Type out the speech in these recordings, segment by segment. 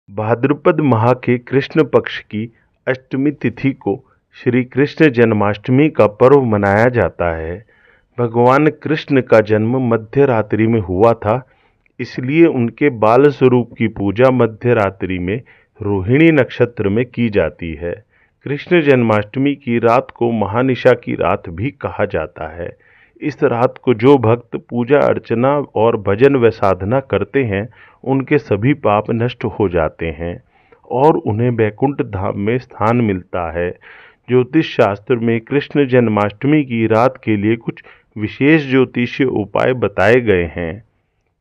भाद्रपद माह के कृष्ण पक्ष की अष्टमी तिथि को श्री कृष्ण जन्माष्टमी का पर्व मनाया जाता है। भगवान कृष्ण का जन्म मध्य रात्रि में हुआ था, इसलिए उनके बाल स्वरूप की पूजा मध्य रात्रि में रोहिणी नक्षत्र में की जाती है। कृष्ण जन्माष्टमी की रात को महानिशा की रात भी कहा जाता है। इस रात को जो भक्त पूजा अर्चना और भजन व साधना करते हैं, उनके सभी पाप नष्ट हो जाते हैं और उन्हें वैकुंठ धाम में स्थान मिलता है। ज्योतिष शास्त्र में कृष्ण जन्माष्टमी की रात के लिए कुछ विशेष ज्योतिषीय उपाय बताए गए हैं।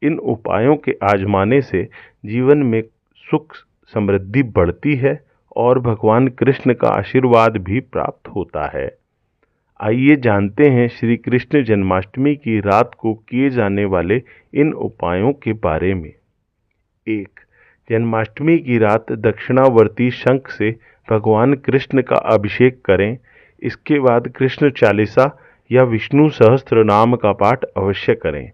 इन उपायों के आजमाने से जीवन में सुख समृद्धि बढ़ती है और भगवान कृष्ण का आशीर्वाद भी प्राप्त होता है। आइए जानते हैं श्री कृष्ण जन्माष्टमी की रात को किए जाने वाले इन उपायों के बारे में। 1. जन्माष्टमी की रात दक्षिणावर्ती शंख से भगवान कृष्ण का अभिषेक करें। इसके बाद कृष्ण चालीसा या विष्णु सहस्त्र नाम का पाठ अवश्य करें।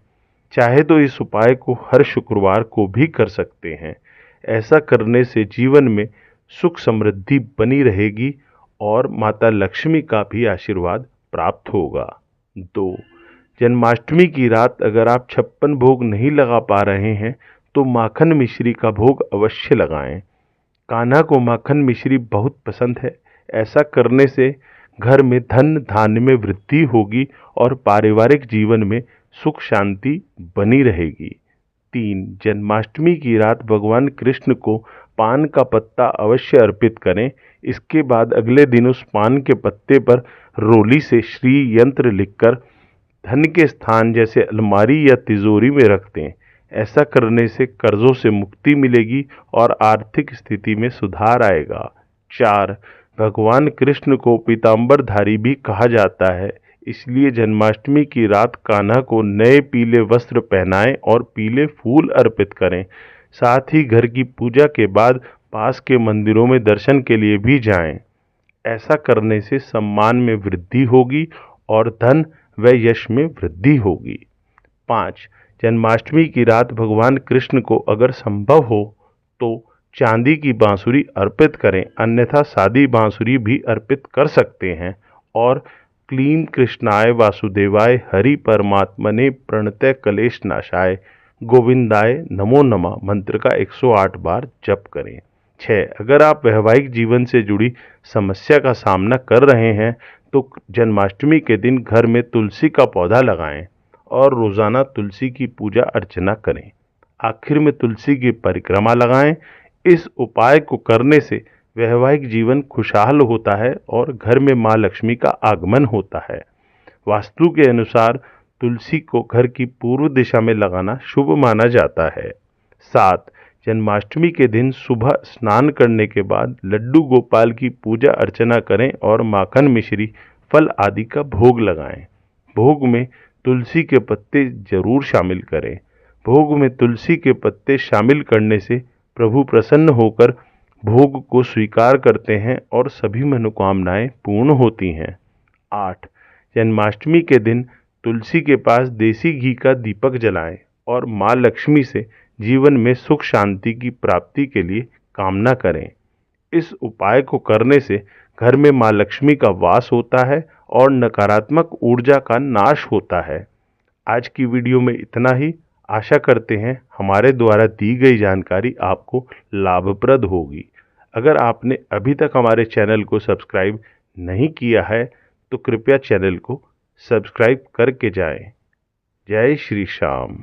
चाहे तो इस उपाय को हर शुक्रवार को भी कर सकते हैं। ऐसा करने से जीवन में सुख समृद्धि बनी रहेगी और माता लक्ष्मी का भी आशीर्वाद प्राप्त होगा। 2. जन्माष्टमी की रात अगर आप 56 भोग नहीं लगा पा रहे हैं तो माखन मिश्री का भोग अवश्य लगाएं। कान्हा को माखन मिश्री बहुत पसंद है। ऐसा करने से घर में धन धान्य में वृद्धि होगी और पारिवारिक जीवन में सुख शांति बनी रहेगी। 3. जन्माष्टमी की रात भगवान कृष्ण को पान का पत्ता अवश्य अर्पित करें। इसके बाद अगले दिन उस पान के पत्ते पर रोली से श्री यंत्र लिखकर धन के स्थान जैसे अलमारी या तिजोरी में रख दें। ऐसा करने से कर्जों से मुक्ति मिलेगी और आर्थिक स्थिति में सुधार आएगा। 4. भगवान कृष्ण को पीतांबरधारी भी कहा जाता है, इसलिए जन्माष्टमी की रात कान्हा को नए पीले वस्त्र पहनाएं और पीले फूल अर्पित करें। साथ ही घर की पूजा के बाद पास के मंदिरों में दर्शन के लिए भी जाएं। ऐसा करने से सम्मान में वृद्धि होगी और धन व यश में वृद्धि होगी। 5. जन्माष्टमी की रात भगवान कृष्ण को अगर संभव हो तो चांदी की बांसुरी अर्पित करें, अन्यथा सादी बांसुरी भी अर्पित कर सकते हैं और क्लीं कृष्णाय वासुदेवाय हरि परमात्मने प्रणतय कलेश नाशाय गोविंदाय नमो नमः मंत्र का 108 बार जप करें। 6. अगर आप वैवाहिक जीवन से जुड़ी समस्या का सामना कर रहे हैं तो जन्माष्टमी के दिन घर में तुलसी का पौधा लगाएं और रोजाना तुलसी की पूजा अर्चना करें। आखिर में तुलसी की परिक्रमा लगाएं। इस उपाय को करने से वैवाहिक जीवन खुशहाल होता है और घर में मां लक्ष्मी का आगमन होता है। वास्तु के अनुसार तुलसी को घर की पूर्व दिशा में लगाना शुभ माना जाता है। 7. जन्माष्टमी के दिन सुबह स्नान करने के बाद लड्डू गोपाल की पूजा अर्चना करें और माखन मिश्री फल आदि का भोग लगाएं। भोग में तुलसी के पत्ते जरूर शामिल करें। भोग में तुलसी के पत्ते शामिल करने से प्रभु प्रसन्न होकर भोग को स्वीकार करते हैं और सभी मनोकामनाएं पूर्ण होती हैं। 8. जन्माष्टमी के दिन तुलसी के पास देसी घी का दीपक जलाएं और मां लक्ष्मी से जीवन में सुख शांति की प्राप्ति के लिए कामना करें। इस उपाय को करने से घर में मां लक्ष्मी का वास होता है और नकारात्मक ऊर्जा का नाश होता है। आज की वीडियो में इतना ही। आशा करते हैं हमारे द्वारा दी गई जानकारी आपको लाभप्रद होगी। अगर आपने अभी तक हमारे चैनल को सब्सक्राइब नहीं किया है तो कृपया चैनल को सब्सक्राइब करके जाएं। जय श्री श्याम।